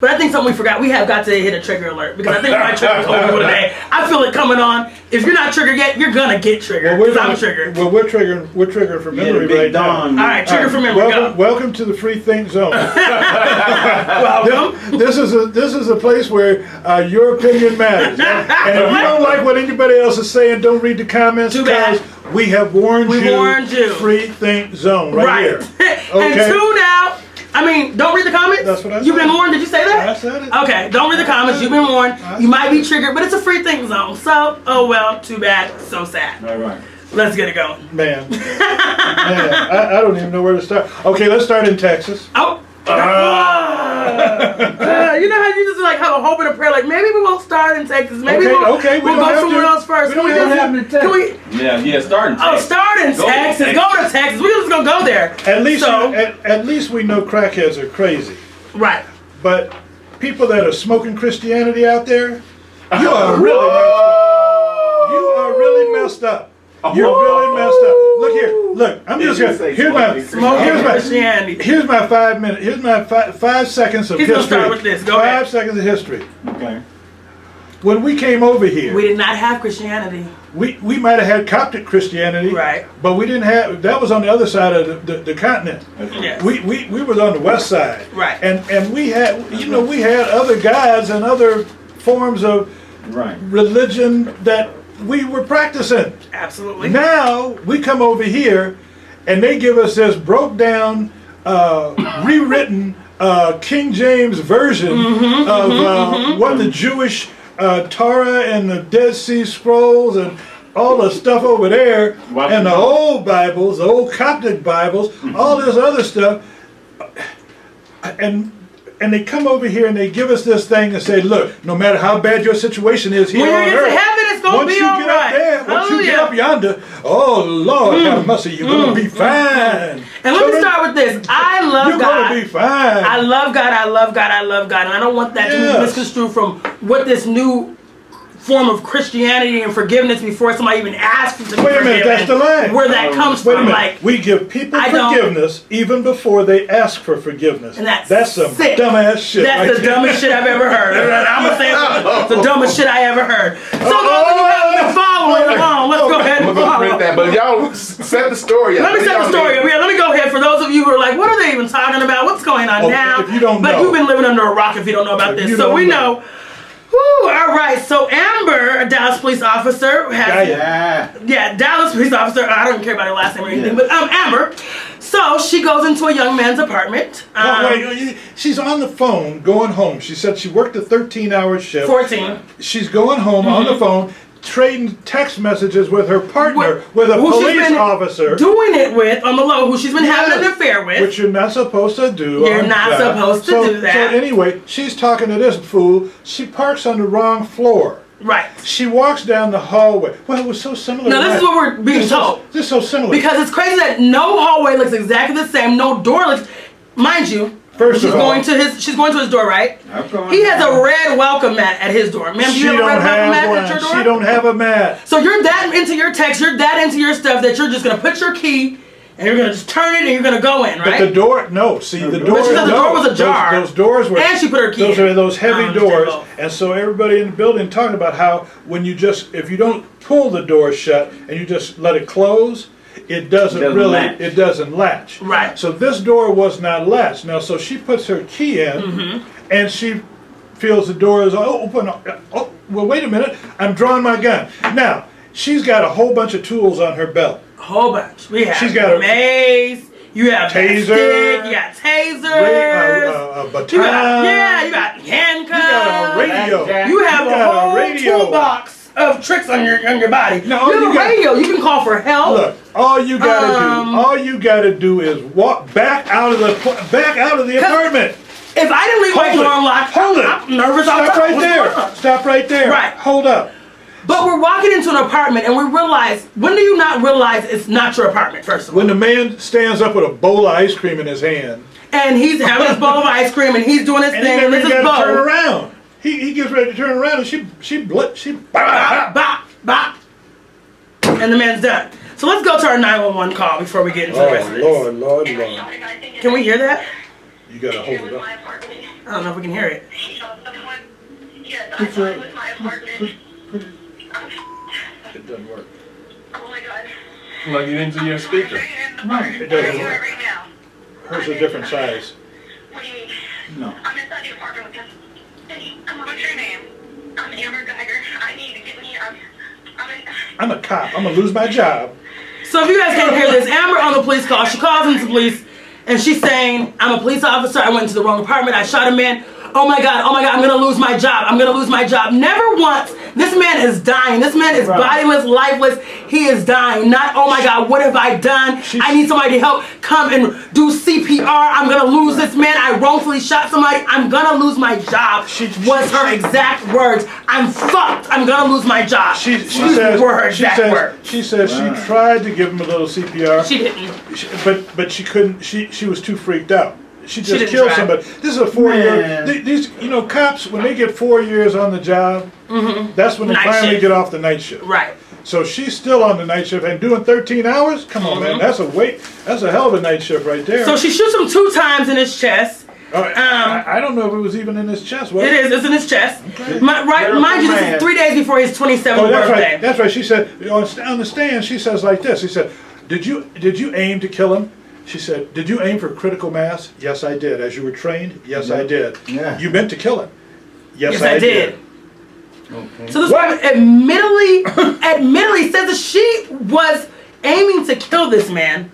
But I think something we forgot. We have got to hit a trigger alert because I think my trigger's over today. I feel it coming on. If you're not triggered yet, you're gonna get triggered. Because I'm triggered. Well, we're triggered from memory right now. All right, trigger from memory. Welcome to the Free Think Zone. Welcome. This is a place where your opinion matters. And if you don't like what anybody else is saying, don't read the comments because we have warned you. Free Think Zone right here. And tune out. I mean, don't read the comments? That's what I said. You've been warned? Did you say that? I said it. Okay, don't read the comments. You've been warned. You might be triggered, but it's a free think zone. So, oh well, too bad, so sad. All right. Let's get it going. Man, I don't even know where to start. Okay, let's start in Texas. Oh. You know how you just like have a hope and a prayer, like maybe we won't start in Texas. Maybe we'll go somewhere else first. Start in Texas. Oh, start in Texas. Go to Texas. We're just gonna go there. At least we know crackheads are crazy. Right. But people that are smoking Christianity out there, you are really messed up. You're really messed up. Look here. Look, I'm just gonna. Here's my 5 minutes. Here's my 5 seconds of history. He's gonna start with this. Go ahead. 5 seconds of history. Okay. When we came over here, we did not have Christianity. We might have had Coptic Christianity, right? But we didn't have. That was on the other side of the continent. Yes. We were on the west side, right? And we had we had other gods and other forms of religion that we were practicing. Absolutely. Now we come over here and they give us this broke down, rewritten King James version of what the Jewish Torah and the Dead Sea Scrolls and all the stuff over there and the old Bibles, the old Coptic Bibles, all this other stuff. And they come over here and they give us this thing and say, look, no matter how bad your situation is here on earth, once you get up there, once you get up yonder, oh Lord, have mercy, you're going to be fine. And let me start with this. I love God. You're going to be fine. I love God, I love God, I love God. And I don't want that to be misconstrued from what this new form of Christianity and forgiveness before somebody even asks to be forgiven. Wait a minute, that's the line. Where that comes from. Like, we give people forgiveness even before they ask for forgiveness. And that's some dumbass shit. That's the dumbest shit I've ever heard. I'm going to say it's the dumbest shit I ever heard. So those of you haven't been following along, let's go ahead and follow. But y'all set the story up. Let me set the story up. Yeah, let me go ahead. For those of you who are like, what are they even talking about? What's going on now? If you don't know. But you've been living under a rock if you don't know about this. So we know. Woo, all right, so Amber, a Dallas police officer, Dallas police officer, I don't care about her last name or anything, but Amber, so she goes into a young man's apartment. Wait, she's on the phone going home. She said she worked a 13-hour shift. 14. She's going home on the phone, trading text messages with her partner, with a police officer. Doing it with, on the low, who she's been having an affair with. Which you're not supposed to do. You're not supposed to do that. So anyway, she's talking to this fool. She parks on the wrong floor. Right. She walks down the hallway. Well, it was so similar. No, this is what we're being told. This is so similar. Because it's crazy that no hallway looks exactly the same. No door looks, mind you. She's going to his door, right? He has a red welcome mat at his door. Ma'am, do you have a red welcome mat at your door? She don't have a mat. So you're that into your text, you're that into your stuff that you're just gonna put your key and you're gonna just turn it and you're gonna go in, right? But the door, no. See, the door. But she said the door was ajar. Those doors were. And she put her key. Those are those heavy doors, and so everybody in the building talking about how when you if you don't pull the door shut and you just let it close. It doesn't latch. Right. So this door was not latched. Now, so she puts her key in, and she feels the door is open. Oh, well, wait a minute. I'm drawing my gun. Now, she's got a whole bunch of tools on her belt. A whole bunch. She's got a mace. You have taser. Stick, you got taser. A baton. You got handcuffs. You got a radio. You have a whole toolbox of tricks on your body. No, you have a radio. You can call for help. Look, all you gotta do is walk back out of the apartment. If I didn't leave my door unlocked, I'm nervous. Stop right there. Right. Hold up. But we're walking into an apartment and we realize, when do you not realize it's not your apartment, first of all? When the man stands up with a bowl of ice cream in his hand. And he's having his bowl of ice cream and he's doing his thing and this is bowl. Turn around. He gets ready to turn around and she bop, bop, bop. And the man's done. So let's go to our 911 call before we get into the rest of this. Lord. Can we hear that? You gotta hold it up. I don't know if we can hear it. She saw someone. Yes, I saw it with my apartment. It doesn't work. Oh my God. Plug it into your speaker. It doesn't work. Right now. Hers a different size. What do you mean? No. I'm inside the apartment with him. Hey, come on, what's your name? I'm Amber Guyger. I need to get me. I'm a cop. I'm gonna lose my job. So if you guys can't hear this, Amber on the police call, she calls into the police and she's saying, I'm a police officer, I went into the wrong apartment, I shot a man, oh my God, I'm gonna lose my job, I'm gonna lose my job. Never once, this man is dying, this man is bodiless, lifeless, he is dying. Not, oh my God, what have I done? I need somebody to help come and do CPR, I'm gonna lose this man, I wrongfully shot somebody, I'm gonna lose my job, was her exact words. I'm fucked, I'm gonna lose my job. She says she tried to give him a little CPR. She didn't. But she couldn't. She was too freaked out. She just didn't killed try. somebody. This is a 4-year. These cops, when they get 4 years on the job, that's when they Night finally shift. get off the night shift. Right. So she's still on the night shift and doing 13 hours. Come on, man. That's a hell of a night shift right there. So she shoots him 2 times in his chest. I don't know if it was even in his chest. It is. It's in his chest. Okay. Mind you, this is 3 days before his 27th birthday. Right. That's right. She said on the stand. She says like this. She said, "Did you aim to kill him?" She said, "Did you aim for critical mass?" "Yes, I did." "As you were trained?" "Yes, I did." Yeah. "You meant to kill him?" Yes, I did. Okay. So this woman admittedly says that she was aiming to kill this man.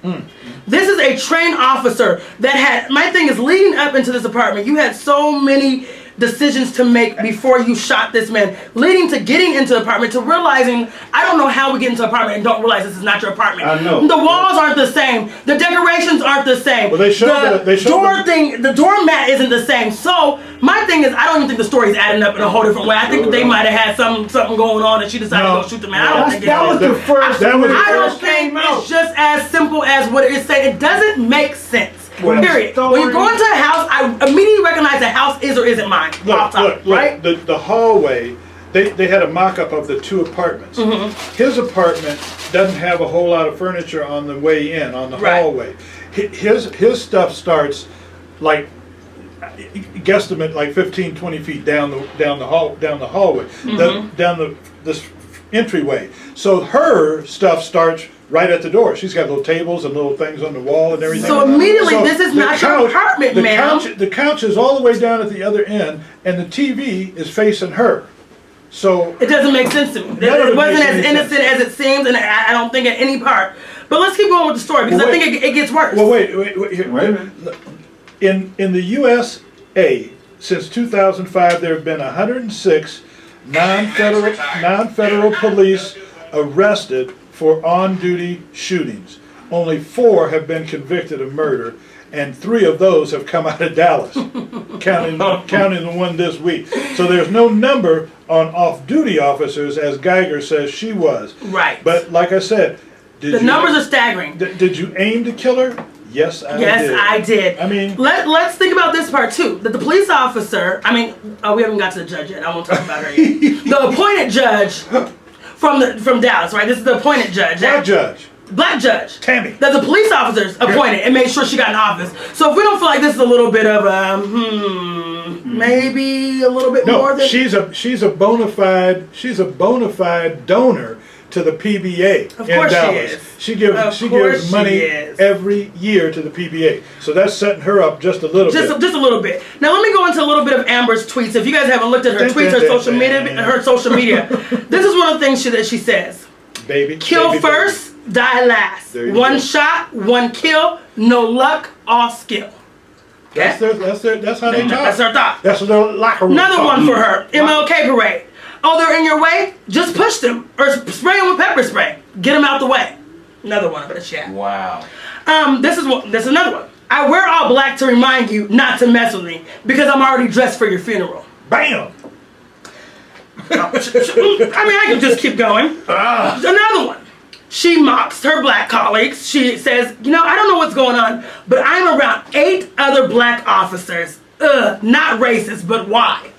This is a trained officer that had, my thing is, leading up into this apartment, you had so many decisions to make before you shot this man, leading to getting into the apartment, to realizing, I don't know how we get into the apartment and don't realize this is not your apartment. I know. The walls aren't the same. The decorations aren't the same. Well, The doormat isn't the same. So my thing is, I don't even think the story's adding up in a whole different way. I think that they might have had something going on and she decided to go shoot the man. I don't think That was the first. That was the I don't first. think it's just as simple as what it is saying. It doesn't make sense. Well, Period. When you go into a house, I immediately recognize the house is or isn't mine. Off top, Look, right? the hallway, they had a mock-up of the 2 apartments. His apartment doesn't have a whole lot of furniture on the way in, on the hallway. His stuff starts like, guesstimate like 15, 20 feet down the hallway, down this entryway. So her stuff starts right at the door. She's got little tables and little things on the wall and everything. So immediately, this is not your apartment, ma'am. The couch is all the way down at the other end, and the TV is facing her. So It doesn't make sense to me. It wasn't as innocent as it seems, and I don't think at any part. But let's keep going with the story, because I think it gets worse. Well, wait here. In the USA, since 2005, there have been 106 non-federal police arrested for on-duty shootings. Only 4 have been convicted of murder, and 3 of those have come out of Dallas, counting the one this week. So there's no number on off-duty officers, as Guyger says she was. Right. But like I said, The numbers are staggering. Did you aim to kill her? Yes, I did. Yes, I did. I mean, let's think about this part too. That the police officer, we haven't got to the judge yet. I won't talk about her yet. The appointed judge from Dallas, right? This is the appointed judge. Black judge. Tammy. That the police officers appointed and made sure she got in office. So if we don't feel like this is a little bit of maybe a little bit more than she's a bona fide donor to the PBA in Dallas. She gives money every year to the PBA. So that's setting her up just a little bit. Just a little bit. Now let me go into a little bit of Amber's tweets. If you guys haven't looked at her tweets, her social media, this is one of the things that she says. Kill first, die last. One shot, one kill, no luck, all skill. That's how they talk. That's her thought. That's what their locker room. Another one for her. MLK parade. Oh, they're in your way? Just push them or spray them with pepper spray. Get them out the way. Another one of it. Yeah. Wow. This is another one. I wear all black to remind you not to mess with me because I'm already dressed for your funeral. Bam. I can just keep going. Another one. She mocks her black colleagues. She says, I don't know what's going on, but I'm around 8 other black officers. Not racist, but why?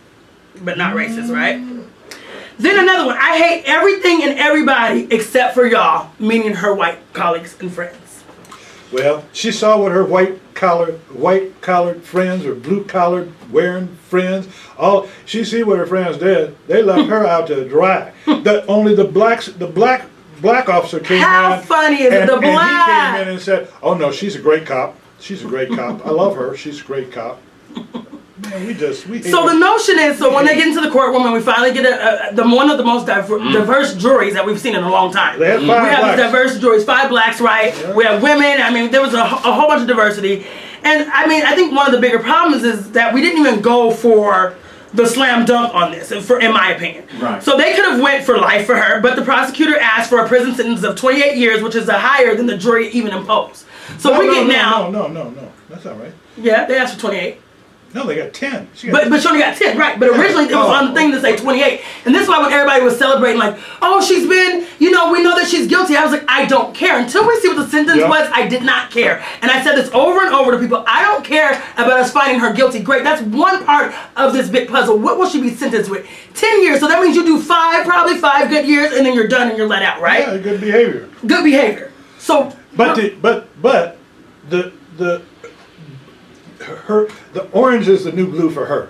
But not racist, right? Then another one. I hate everything and everybody except for y'all, meaning her white colleagues and friends. Well, she saw what her white collared friends or blue collared wearing friends. She see what her friends did. They left her out to dry. Only the black officer came in. How funny is it? The black. And he came in and said, "Oh no, she's a great cop. She's a great cop. I love her. She's a great cop." Man, we hate so the notion is, so when they get into the courtroom and we finally get one of the most diverse juries that we've seen in a long time. They had we five have blacks. diverse juries, 5 blacks, right? Yeah. We have women. I mean, there was a whole bunch of diversity. And I mean, I think one of the bigger problems is that we didn't even go for the slam dunk on this, in my opinion. Right. So they could have went for life for her, but the prosecutor asked for a prison sentence of 28 years, which is higher than the jury even imposed. So No, now. No. That's not right. Yeah, they asked for 28. No, they got 10. But she only got 10, right? But originally it was on the thing to say 28. And this is why when everybody was celebrating, like, oh, she's been, we know that she's guilty. I was like, I don't care. Until we see what the sentence was, I did not care. And I said this over and over to people. I don't care about us finding her guilty. Great. That's one part of this big puzzle. What will she be sentenced with? 10 years. So that means you do probably 5 good years, and then you're done and you're let out, right? Yeah, good behavior. Good behavior. So. But the orange is the new blue for her.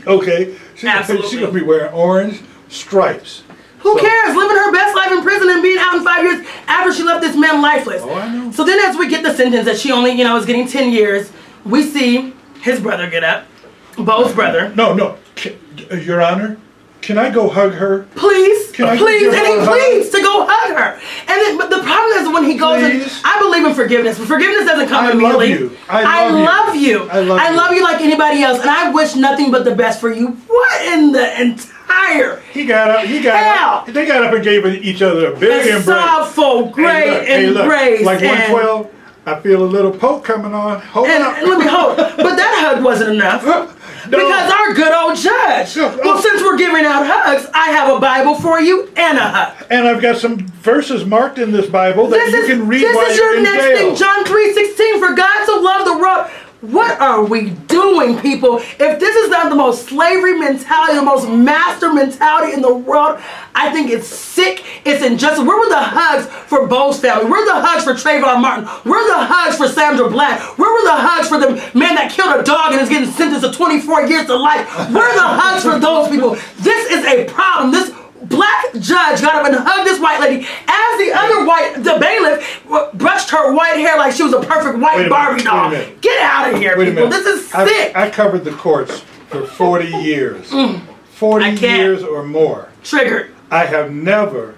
Okay? Absolutely. She's going to be wearing orange stripes. Who cares? Living her best life in prison and being out in 5 years after she left this man lifeless. Oh, I know. So then as we get the sentence that she only, is getting 10 years, we see his brother get up. Bo's brother. No. Your Honor, can I go hug her? Please. Can I Please. give And he her a hug? pleads to go hug her. And then, but the problem is when he goes in, Please? I believe in forgiveness. But forgiveness doesn't come I love immediately. you. I love you. I love you like anybody else. And I wish nothing but the best for you. What in the entire They got up and gave each other a big embrace. soulful, great embrace. Like and- 112, I feel a little poke coming on. Hold And up. let me hold. But that hug wasn't enough. No. Because our good old judge. Well, since we're giving out hugs, I have a Bible for you and a hug. And I've got some verses marked in this Bible that you can read while This is you're your in next jail. thing, John 3:16. For God so loved the world. What are we doing, people? If this is not the most slavery mentality, the most master mentality in the world, I think it's sick, it's injustice. Where were the hugs for Bo's family? Where were the hugs for Trayvon Martin? Where were the hugs for Sandra Bland? Where were the hugs for the man that killed a dog and is getting sentenced to 24 years to life? Where are the hugs for those people? This is a problem. This black judge got up and hugged this white lady as the bailiff brushed her white hair like she was a perfect white Barbie doll. Get out of here, people. This is sick. I covered the courts for 40 years. 40 years or more. Triggered. I have never,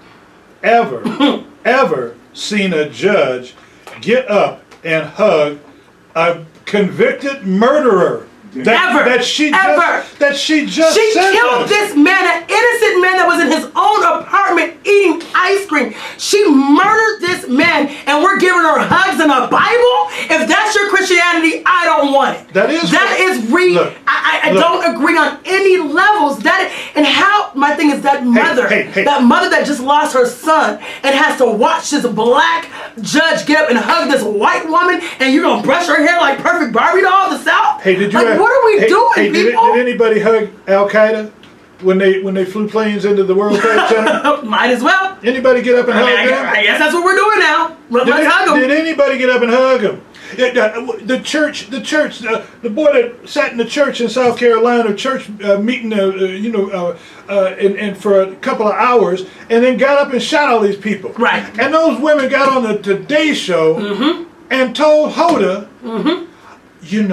ever seen a judge get up and hug a convicted murderer. That she just killed this man, an innocent man that was in his own apartment eating ice cream. She murdered this man, and we're giving her hugs and a Bible? If that's your Christianity, I don't want it. I don't agree on any levels. My thing is that mother, that mother that just lost her son and has to watch this black judge get up and hug this white woman, and you're gonna brush her hair like perfect Barbie doll of the South? Hey, did you? What are we doing, people? Did anybody hug Al Qaeda when they flew planes into the World Trade Center? Might as well. Anybody get up and hug them? I guess that's what we're doing now. Let's hug them. Did anybody get up and hug him? The church, the boy that sat in the church in South Carolina, church meeting, and for a couple of hours, and then got up and shot all these people. Right. And those women got on the Today Show and told Hoda, you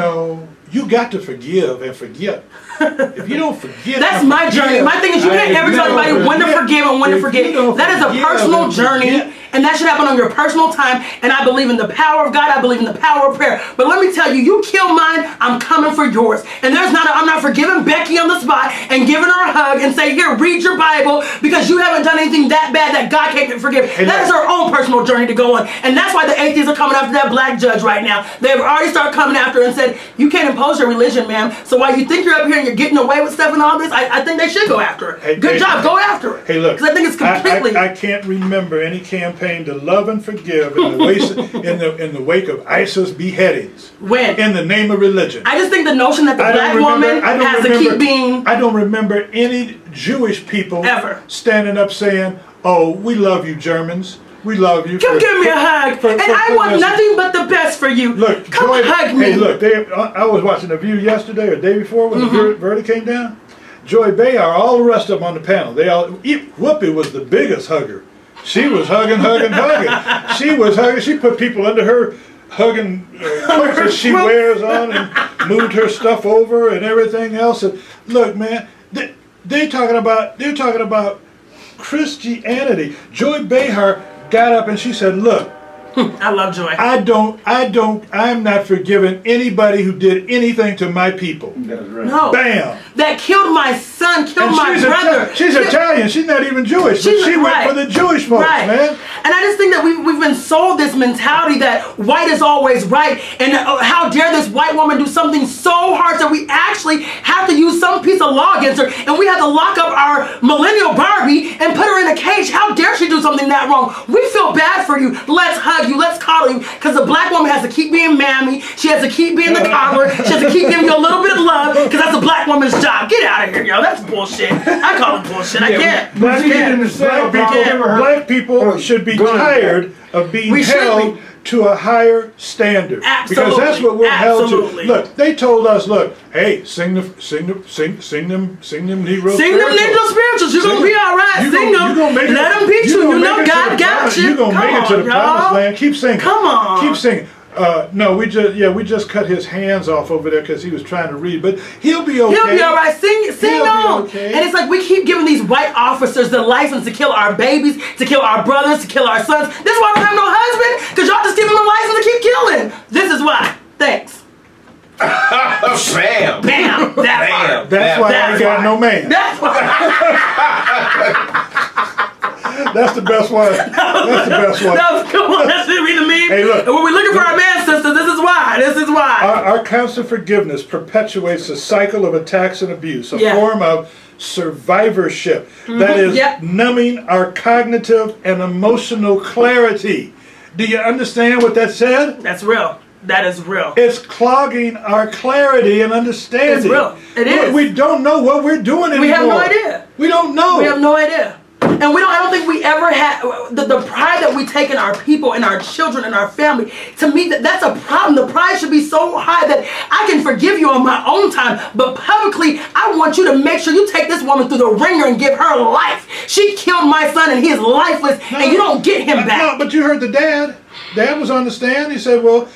got to forgive and forget. If you don't forgive, that's my journey. My thing is, you can't ever tell anybody when to forgive and when to forget. That is a personal journey, and that should happen on your personal time. And I believe in the power of God. I believe in the power of prayer. But let me tell you, you kill mine, I'm coming for yours. And I'm not forgiving Becky on the spot and giving her a hug and say, here, read your Bible, because you haven't done anything that bad that God can't forgive. That is her own personal journey to go on. And that's why the atheists are coming after that black judge right now. They've already started coming after her and said, you can't impose your religion, ma'am. So while you think you're up here and you're getting away with stuff and all this, I think they should go after her. Good job, go after her. Hey, look, because I think it's completely. I can't remember any campaign to love and forgive in the wake of ISIS beheadings. When? In the name of religion. I just think the notion that the black woman has to keep being. I don't remember any Jewish people ever standing up saying, "Oh, we love you, Germans. We love you. Come give me a hug. And I want nothing but the best for you. Look, come hug me. Hey, look, I was watching The View yesterday or the day before when the verdict came down. Joy Behar, all the rest of them on the panel, Whoopi was the biggest hugger. She was hugging. She was hugging. She put people under her hugging clothes that she wears on and moved her stuff over and everything else. And look, man, they're talking about Christianity. Joy Behar got up and she said, look, I love Joy. I'm not forgiving anybody who did anything to my people. That's right. No. Bam. That killed my son, killed my brother. She's Italian. She's not even Jewish. But she went for the Jewish folks, man. And I just think that we've been sold this mentality that white is always right. And how dare this white woman do something so hard that we actually have to use some piece of law against her. And we have to lock up our millennial Barbie and put her in a cage. How dare she do something that wrong? We feel bad for you. Let's hug you. Let's coddle you. Because the black woman has to keep being mammy. She has to keep being the coddler. She has to keep giving you a little bit of love. Because that's a black woman's job. Get out of here, y'all. That's bullshit. I call it bullshit. I can't. Black people should be tired of being held to a higher standard. Absolutely. Because that's what we're held to. Absolutely. Look, they told us, look, hey, sing them Negro spirituals. Sing them Negro spirituals. You're going to be all right. Sing them. Let them beat you. You know God got you. You're going to make it to the promised land. Keep singing. Come on. Keep singing. No, we just cut his hands off over there because he was trying to read, but he'll be okay. He'll be all right. Sing on. Okay. And it's like we keep giving these white officers the license to kill our babies, to kill our brothers, to kill our sons. This is why we don't have no husband, because y'all just give them a license to keep killing. This is why. Thanks. Bam. Bam. That's why I ain't got no man. That's why. That's the best one. That's the best one. Come on, that should be the meme. Hey, look. And when we're looking for our man sisters, this is why. This is why. Our constant forgiveness perpetuates a cycle of attacks and abuse, a form of survivorship that is numbing our cognitive and emotional clarity. Do you understand what that said? That's real. That is real. It's clogging our clarity and understanding. It's real. It is. We don't know what we're doing anymore. We have no idea. We don't know. We have no idea. And I don't think we ever had the pride that we take in our people and our children and our family. To me, that's a problem. The pride should be so high that I can forgive you on my own time, but publicly, I want you to make sure you take this woman through the ringer and give her life. She killed my son and he is lifeless, and you don't get him back. No, but you heard the dad. Dad was on the stand. He said, well,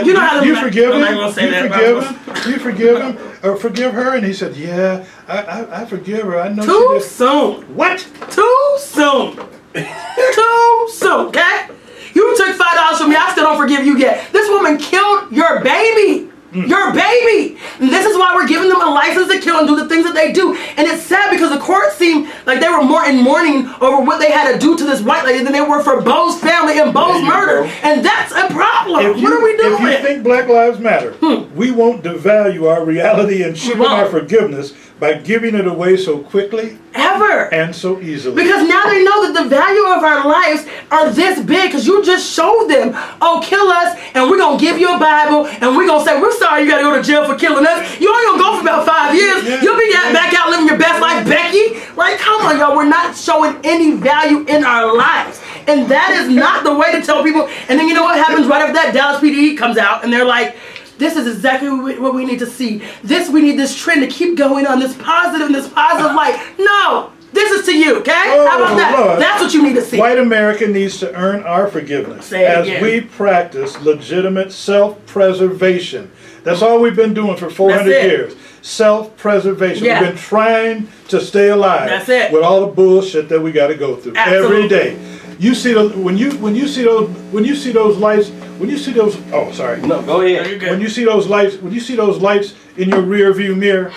you know how you forgive him? You forgive him? Or forgive her? And he said, yeah, I forgive her. I know Too soon. What? Too soon. Too soon, okay? You took $5 from me. I still don't forgive you yet. This woman killed your baby. Your baby. And this is why we're giving them a license to kill and do the things that they do. And it's sad because the court seemed like they were more in mourning over what they had to do to this white lady than they were for Bo's family and Bo's murder. And that's a problem. What are we doing? If you think Black Lives Matter, we won't devalue our reality and cheapen our forgiveness by giving it away so quickly. Ever. And so easily. Because now they know that the value of our lives are this big because you just showed them, oh, kill us and we're going to give you a Bible and we're going to say, we're sorry you got to go to jail for killing us. You only going to go for about 5 years. Yeah. You'll be back out living your best life, Becky. Like, come on, y'all. We're not showing any value in our lives. And that is not the way to tell people. And then you know what happens right after that? Dallas PD comes out and they're like, this is exactly what we need to see. We need this trend to keep going on, this positive light. No, this is to you, okay? How about that? Lord. That's what you need to see. White America needs to earn our forgiveness as we practice legitimate self-preservation. That's all we've been doing for 400 years. Self-preservation. Yeah. We've been trying to stay alive. That's it. With all the bullshit that we got to go through every day. You see those when you see those lights. When you see those, oh, sorry. No, go ahead. No, you're good. When you see those lights in your rear view mirror.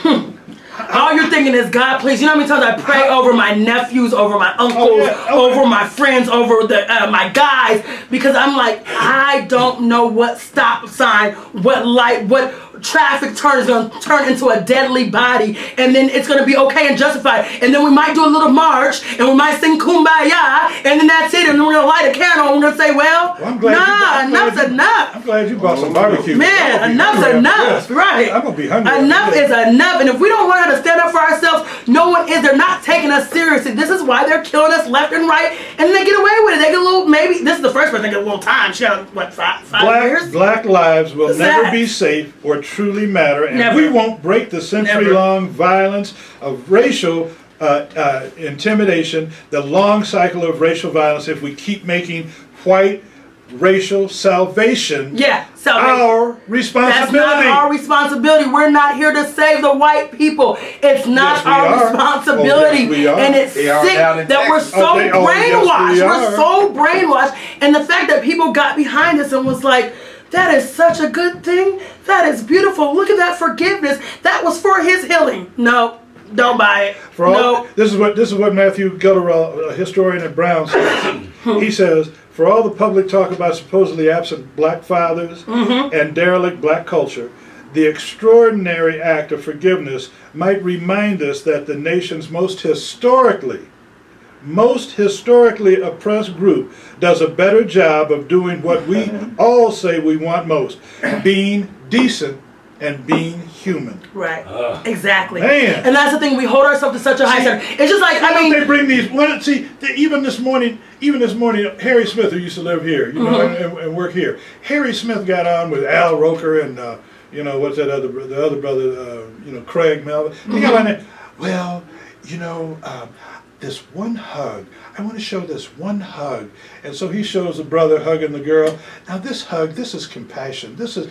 All you're thinking is, God, please. You know how many times I pray over my nephews, over my uncles, over my friends, over my guys, because I'm like, I don't know what stop sign, what light, what traffic turn is going to turn into a deadly body, and then it's going to be okay and justified, and then we might do a little march, and we might sing Kumbaya, and then that's it, and then we're going to light a candle, and we're going to say, well enough's enough. I'm glad you bought some barbecue. Man, enough's enough, right? I'm going to be hungry. Enough is enough, and if we don't learn how to stand up for ourselves, no one is. They're not taking taking us seriously. This is why they're killing us left and right, and they get away with it. They get a little, maybe, this is the first person that get a little time. She got, what, five years? Black lives will What's never that? be safe or truly matter, and Never. we won't break the century-long violence of racial intimidation, the long cycle of racial violence, if we keep making white racial salvation our responsibility. That's not our responsibility. We're not here to save the white people. It's not our responsibility. Oh, yes, we are. And it's sick that we're so brainwashed. We're so brainwashed. And the fact that people got behind us and was like, that is such a good thing. That is beautiful. Look at that forgiveness. That was for his healing. No. Don't buy it. This is what Matthew Gutterell, a historian at Brown, says. He says, for all the public talk about supposedly absent black fathers and derelict black culture, the extraordinary act of forgiveness might remind us that the nation's most historically oppressed group does a better job of doing what we all say we want most, being decent and being human. Right. Exactly. Man. And that's the thing. We hold ourselves to such a high standard. It's just like, I mean, they bring these. Even this morning, Harry Smith, who used to live here, and work here. Harry Smith got on with Al Roker and what's that the other brother, Craig Melvin. He got on there. Well, this one hug. I want to show this one hug. And so he shows the brother hugging the girl. Now this hug, this is compassion. This is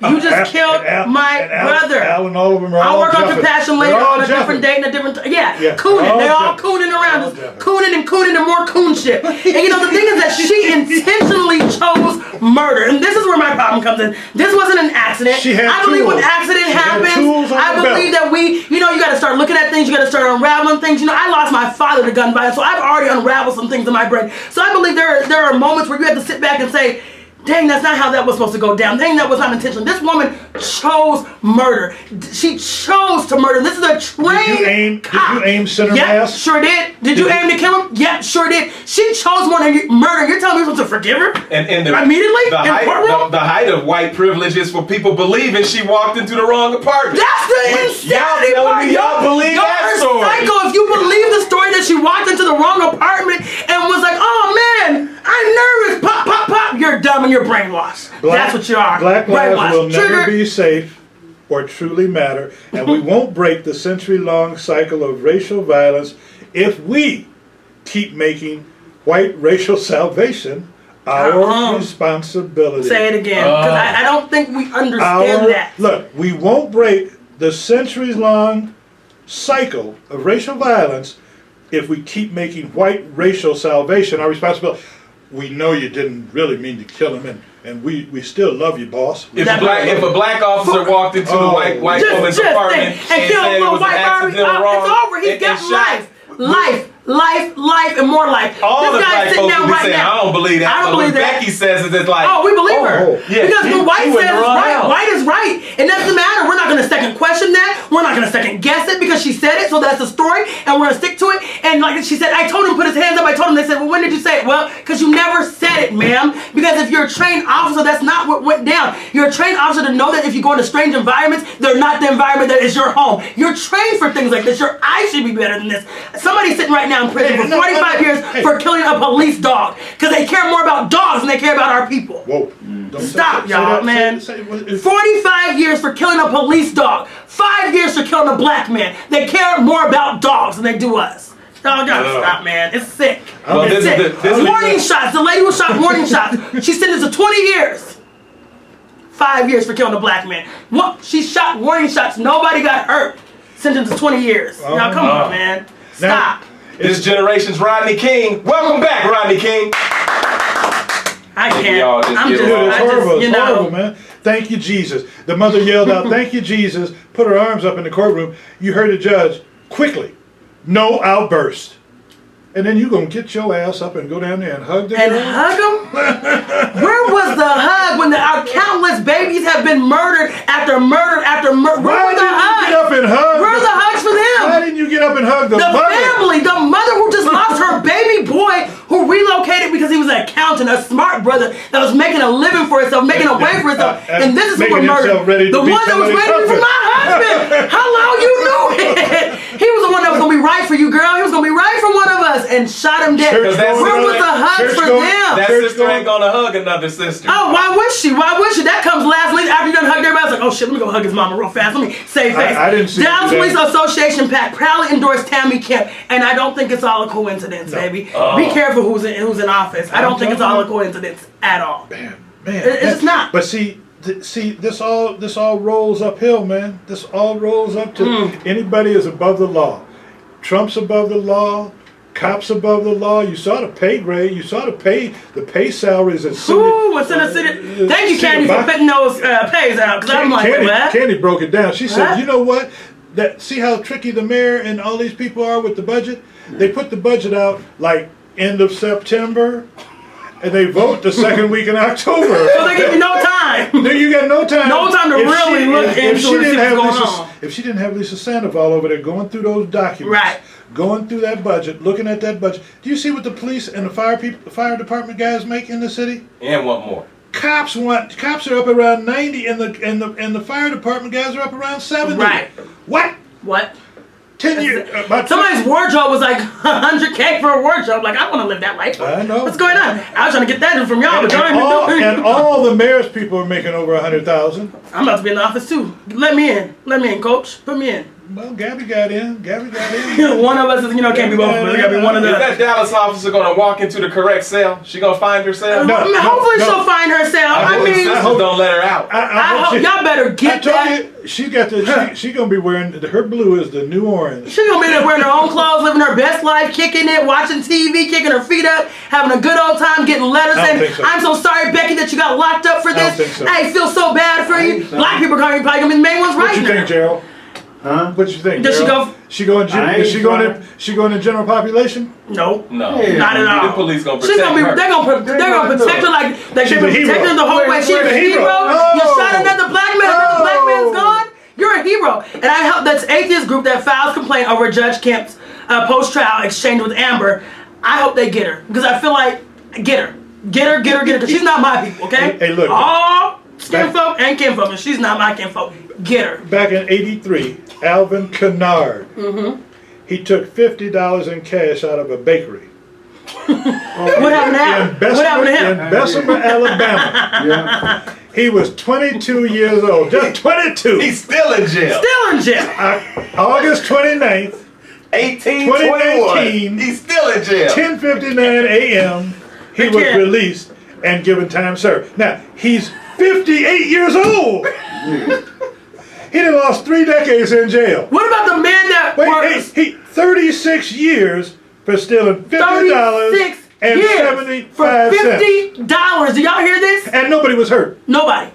you just killed my brother. Al and all of them are I'll all work on jumping. compassion later on a different date and a different cooning. They're all cooning around us. Cooning and more coon shit. And the thing is that she intentionally chose murder. And this is where my problem comes in. This wasn't an accident. I believe when accident happens, I believe that you got to start looking at things, you got to start unraveling things. I lost my father to gun violence, so I've already unraveled some things in my brain. So I believe there are moments where you have to sit back and say, dang, that's not how that was supposed to go down. Dang, that was not intentional. This woman chose murder. She chose to murder. This is a trained cop. Did you aim center mass? Sure did. Did you aim to kill him? Yep, sure did. She chose murder. You're telling me supposed to forgive her? And immediately? The height of white privilege is for people believing she walked into the wrong apartment. That's the insanity part. Y'all believe that story. Psycho, if you believe the story that she walked into the wrong apartment and was like, oh man, I'm nervous. Pop, pop, pop. You're dumb and you're brainwashed. That's what you are. Black lives will never be safe or truly matter, and we won't break the century-long cycle of racial violence if we keep making white racial salvation our responsibility. Say it again, because I don't think we understand that. Look, we won't break the centuries-long cycle of racial violence if we keep making white racial salvation our responsibility. We know you didn't really mean to kill him, and we still love you, boss. If a black officer walked into the white woman's apartment and said it was an accidental wrong, it's over. He's getting life, and more life. All this the guy's black sitting folks down will be right saying, now. I don't believe that. I don't believe that. Becky says it's like, we believe her. Yeah, because when white says it's right, around. white is right. It doesn't matter. We're not going to second question that. We're not going to second guess it because she said it, so that's the story, and we're going to stick to it. And like she said, I told him to put his hands up. I told him, they said, well, when did you say it? Well, because you never said it, ma'am. Because if you're a trained officer, that's not what went down. You're a trained officer to know that if you go into strange environments, they're not the environment that is your home. You're trained for things like this. Your eyes should be better than this. Somebody's sitting right now in prison for 45 years for killing a police dog because they care more about dogs than they care about our people. Whoa. Stop, y'all, man. 45 years for killing a police dog. 5 years for killing a black man. They care more about dogs than they do us. Y'all gotta stop, man. It's sick. It's sick. Warning shots. The lady who shot warning shots. She's sentenced to 20 years. 5 years for killing a black man. What? She shot warning shots. Nobody got hurt. Sentenced to 20 years. Now, come on, man. Stop. This generation's Rodney King. Welcome back, Rodney King. I can't. It's horrible, man. Thank you, Jesus. The mother yelled out, thank you, Jesus, put her arms up in the courtroom. You heard the judge, quickly, no outburst. And then you going to get your ass up and go down there and hug them? And hug them? Where was the hug when our countless babies have been murdered after murder after murder? Where was the hug? Get up and hug? Where are the hugs for them? Why didn't you get up and hug the mother? Family, the mother who just lost her baby boy who relocated because he was an accountant, a smart brother that was making a living for himself, making a way for himself. And this is who was murdered. The one that was ready for my husband. Hello, you knew it. He was the one that was going to be right for you and shot him dead. Where was the hug for them? That sister ain't gonna hug another sister. Oh, why would she? Why would she? That comes last week after you done hugged everybody. I was like, oh shit, let me go hug his mama real fast. Let me save face. I didn't see Dallas Police Association PAC proudly endorsed Tammy Kemp, and I don't think it's all a coincidence, baby. Be careful who's in office. I don't think it's all a coincidence at all. Man, it's not. But see, this all rolls uphill, man. This all rolls up to anybody is above the law. Trump's above the law. Cops above the law. You saw the pay grade. You saw the pay salaries at city. Ooh, what's in the city? Thank you, Candy, for putting those pays out. Because I'm like, what? Candy broke it down. She said, you know what? See how tricky the mayor and all these people are with the budget? They put the budget out like end of September. And they vote the second week in October. So they give you no time. You got no time. No time to really look into what's going on. If she didn't have Lisa Sandoval over there going through those documents, going through that budget, looking at that budget, do you see what the police and the fire department guys make in the city? And what more? Cops are up around 90, and the fire department guys are up around 70. Right. What? 10 years. Somebody's wardrobe was like $100K for a wardrobe. Like, I want to live that life. I know. What's going on? I was trying to get that from y'all, but y'all ain't doing it. And all the mayor's people are making over 100,000. I'm about to be in the office too. Let me in, coach. Put me in. Well, Gabby got in. One of us is, can't be both of us. It gotta be one of Is us. that Dallas officer gonna walk into the correct cell? She gonna find her cell? Hopefully she'll find her cell. I mean, sisters don't let her out. I hope y'all better get that. She's gonna be wearing her blue is the new orange. She's gonna be there wearing her own clothes, living her best life, kicking it, watching TV, kicking her feet up, having a good old time, getting letters saying, I'm so sorry, Becky, that you got locked up for this. I feel so bad for you. Black people are probably gonna be the main ones right now. What you think, Gerald? Huh? What you think? Does she go? Is she going in general population? No, not at all. The police gonna protect her. They're gonna protect her like they've been protecting her the whole way. She's a hero. You shot another black man. The black man's gone. You're a hero. And I help that's atheist group that files complaint over Judge Kemp's post-trial exchange with Amber. I hope they get her because I feel like get her because she's not my people. Okay. Hey, look. All skinfolk and kinfolk, and she's not my kinfolk. Get her. Back in '83, Alvin Kennard. He took $50 in cash out of a bakery. What happened to him? In Bessemer, Alabama. Yeah. He was 22 years old. Just 22. He's still in jail. August 29th, 2019. He's still in jail. 10:59 a.m. He was released and given time served. Now, he's 58 years old. He done lost 3 decades in jail. What about the man that works? 36 years for stealing $50 and 75 cents. $50. Do y'all hear this? And nobody was hurt. Nobody.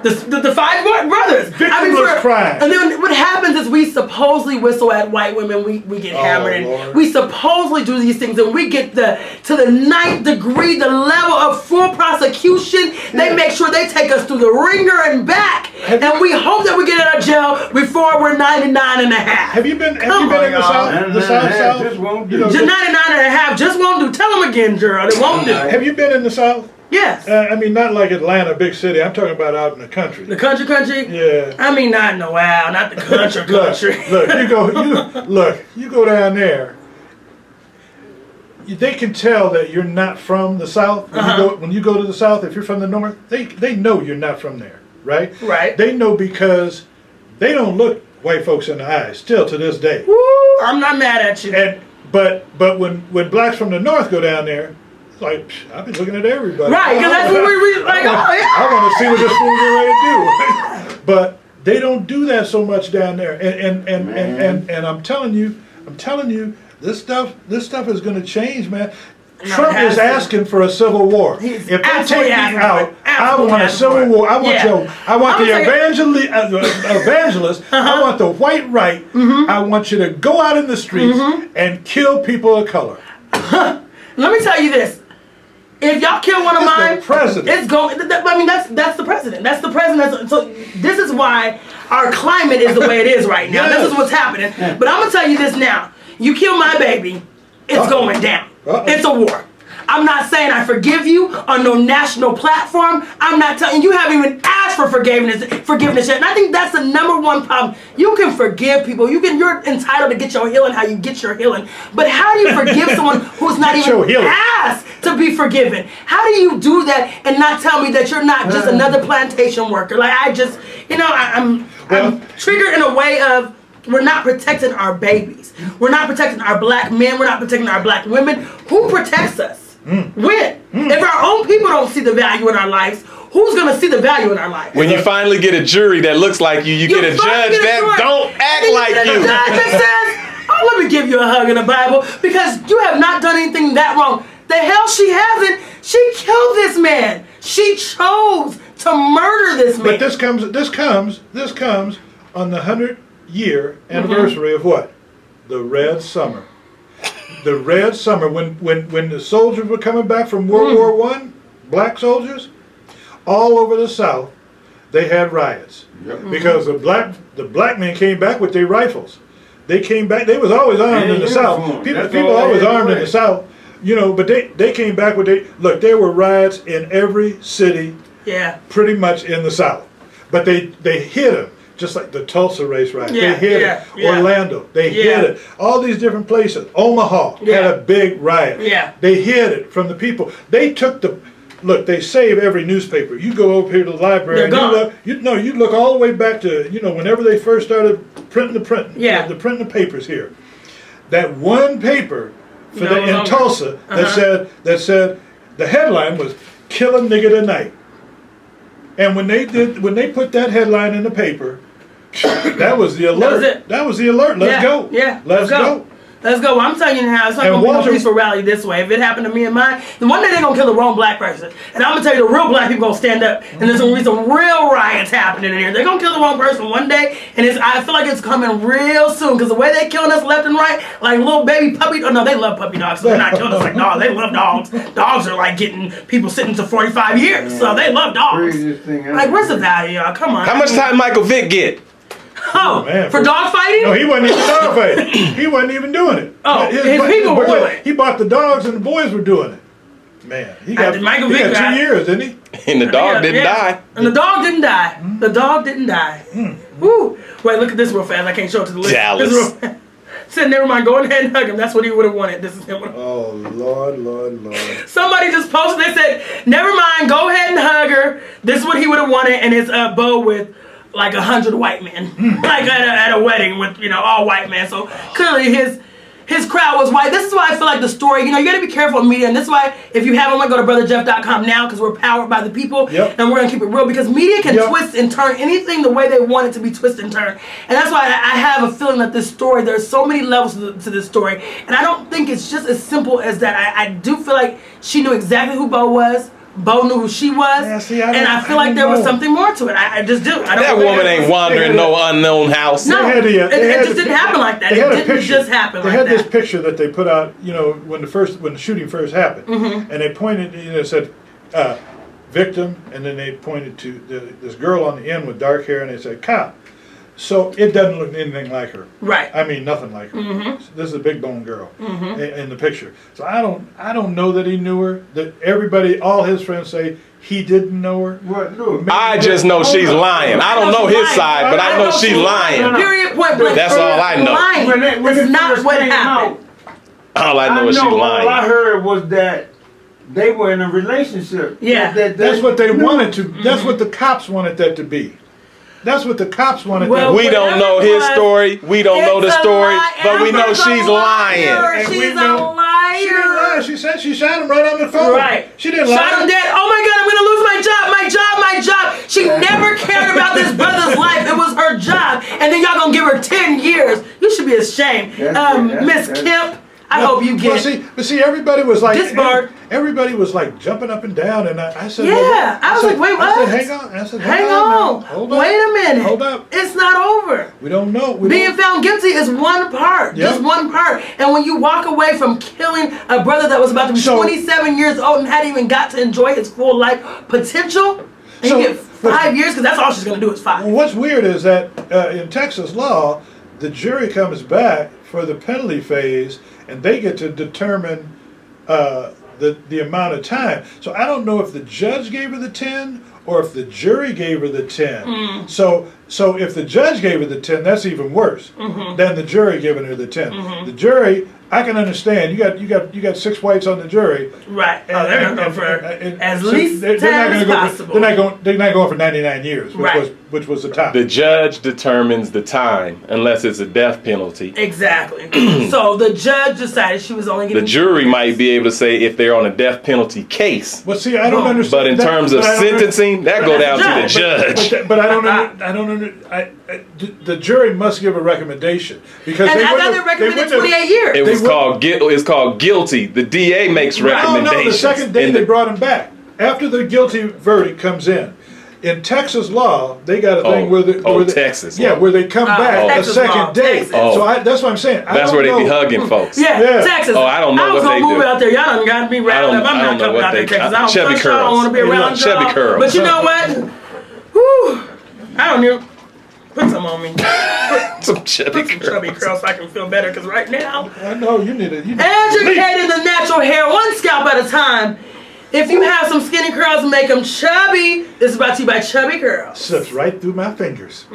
The 5 brothers. Victimless crime. And then what happens is we supposedly whistle at white women. We get hammered, and we supposedly do these things, and we get to the 9th degree, the level of full prosecution. They make sure they take us through the ringer and back, and we hope that we get out of jail before we're 99 and a half. Have you been in the South? The South? Just 99 and a half just won't do. Tell them again, Gerald. It won't do. Have you been in the South? Yes. I mean, not like Atlanta, big city. I'm talking about out in the country. The country? Yeah. I mean, not in the wild, not the country. Look, you go down there. They can tell that you're not from the South. When you go to the South, if you're from the North, they know you're not from there, right? Right. They know because they don't look white folks in the eyes, still to this day. Woo, I'm not mad at you. But when blacks from the North go down there, like, I've been looking at everybody. Right, because that's what we're like, I want to see what this fool get ready to do. But they don't do that so much down there. And I'm telling you, this stuff is going to change, man. Trump is asking for a civil war. If they take me out, I want a civil war. I want the evangelist. I want the white right. I want you to go out in the streets and kill people of color. Let me tell you this. If y'all kill one of mine, it's going. I mean, that's the president. That's the president. So this is why our climate is the way it is right now. This is what's happening. But I'm gonna tell you this now. You kill my baby, it's going down. It's a war. I'm not saying I forgive you on no national platform. I'm not telling you haven't even asked for forgiveness yet. And I think that's the number one problem. You can forgive people. You're entitled to get your healing how you get your healing. But how do you forgive someone who's not even asked to be forgiven? How do you do that and not tell me that you're not just another plantation worker? Like I'm triggered in a way of we're not protecting our babies. We're not protecting our black men. We're not protecting our black women. Who protects us? When? If our own people don't see the value in our lives, who's going to see the value in our lives? When you finally get a jury that looks like you get a judge that don't act like you. The judge that says, oh, let me give you a hug in the Bible because you have not done anything that wrong. The hell she hasn't. She killed this man. She chose to murder this man. But this comes on the 100-year anniversary of what? The Red Summer. The Red Summer, when the soldiers were coming back from World War I, black soldiers, all over the South, they had riots. Because the black men came back with their rifles. They came back, they was always armed in the South. People always armed in the South. But they came back with there were riots in every city, pretty much in the South. But they hid them, just like the Tulsa race riot. They hid it. Orlando, they hid it. All these different places. Omaha had a big riot. They hid it from the people. They took they save every newspaper. You go over here to the library and you look all the way back to, whenever they first started printing the printing the papers here. That one paper in Tulsa that said the headline was "Kill a Nigga Tonight," and when they put that headline in the paper, that was the alert. That was the alert. Let's go. Yeah, let's go. Let's go. Well, I'm telling you now, it's not going to be no peaceful rally this way. If it happened to me and mine, then one day they're going to kill the wrong black person. And I'm going to tell you, the real black people going to stand up. And there's going to be some real riots happening in here. They're going to kill the wrong person one day. And I feel like it's coming real soon. Because the way they killing us left and right, like little baby puppy. Oh, no, they love puppy dogs. So they're not killing us like dogs. They love dogs. Dogs are like getting people sitting to 45 years. So they love dogs. Like, where's the value, y'all? Come on. How much time Michael Vick get? Oh, man, for dog fighting? No, he wasn't even dog fighting. He wasn't even doing it. Oh, his people were doing it. He bought the dogs and the boys were doing it. Man, he got 2 years, didn't he? And the dog didn't die. And the dog didn't die. The dog didn't die. Woo. Wait, look at this real fast. I can't show it to the list. Dallas. Said, never mind, go ahead and hug him. That's what he would have wanted. This is him. Oh, Lord. Somebody just posted, they said, never mind, go ahead and hug her. This is what he would have wanted, and it's a bow with like 100 white men, like at a wedding with all white men. So clearly his crowd was white. This is why I feel like the story. You got to be careful in media, and this is why if you haven't, go to brotherjeff.com now because we're powered by the people, and we're gonna keep it real because media can twist and turn anything the way they want it to be twisted and turned. And that's why I have a feeling that this story, there's so many levels to this story, and I don't think it's just as simple as that. I do feel like she knew exactly who Bo was. Bo knew who she was, and I feel like there was something more to it. I just do. That woman ain't wandering no unknown house. No, it just didn't happen like that. It didn't just happen like that. They had this picture that they put out, when the shooting first happened, and they pointed, it said victim, and then they pointed to this girl on the end with dark hair, and they said cop. So it doesn't look anything like her. Right. I mean, nothing like her. This is a big bone girl in the picture. So I don't know that he knew her. That all his friends say he didn't know her. I just know she's lying. I don't know his side, but I know she's lying. Period. Point blank. That's all I know. That's not what happened. All I know is she's lying. All I heard was that they were in a relationship. Yeah. That's what they wanted to. That's what the cops wanted that to be. That's what the cops wanted. We don't know his story. We don't know the story, but we know she's lying. She's a liar. She didn't lie. She said she shot him right on the phone. Right. She didn't lie. Shot him dead. Oh my God, I'm gonna lose my job. She never cared about this brother's life. It was her job. And then y'all gonna give her 10 years. You should be ashamed. Miss Kemp, I hope you get everybody was like disbarred. Everybody was like jumping up and down, and I said, I was like, wait, what? I said, hang on. I said, hang on. Hold up. Wait a minute. Hold up. It's not over. We don't know. Being found guilty is one part, just one part. And when you walk away from killing a brother that was about to be 27 years old and hadn't even got to enjoy his full life potential, and you get 5 years, because that's all she's going to do is 5. Well, what's weird is that in Texas law, the jury comes back for the penalty phase, and they get to determine the amount of time. So I don't know if the judge gave her the 10 or if the jury gave her the 10. So if the judge gave her the 10, that's even worse than the jury giving her the 10. The jury, I can understand. You got 6 whites on the jury. Right. Oh, they're going to go for as least they're time as not possible. They're not going for 99 years, which was the top. The judge determines the time unless it's a death penalty. Exactly. So the judge decided she was only getting. The jury might be able to say if they're on a death penalty case. Well, see, I don't understand. But in terms of sentencing, that go down to the judge. But I don't. The jury must give a recommendation because and they I thought they recommended 28 years. It's called guilty. The DA makes recommendations. No, the second day they brought him back after the guilty verdict comes in. In Texas law, they got a thing where Texas law. Where they come back a second day. So that's what I'm saying. That's where they be hugging folks. Yeah, Texas. Oh, I don't know what they do. I was gonna move out there. Y'all done got me riled up. I'm not coming out there, Texas. I don't want to be around Chevy y'all. curls. But you know what? Whew, I don't know. Put some on me. Some chubby curls so I can feel better. Because right now, I know you need it. Educating the natural hair one scalp at a time. If you have some skinny curls, make them chubby. This is brought to you by Chubby Curls. Slips right through my fingers.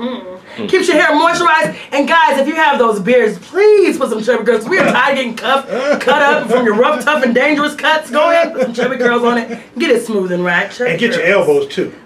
Keeps your hair moisturized. And guys, if you have those beards, please put some Chubby Curls. We are tired of getting cut up from your rough, tough, and dangerous cuts. Go ahead, put some Chubby Curls on it. Get it smooth and right. And get your elbows too.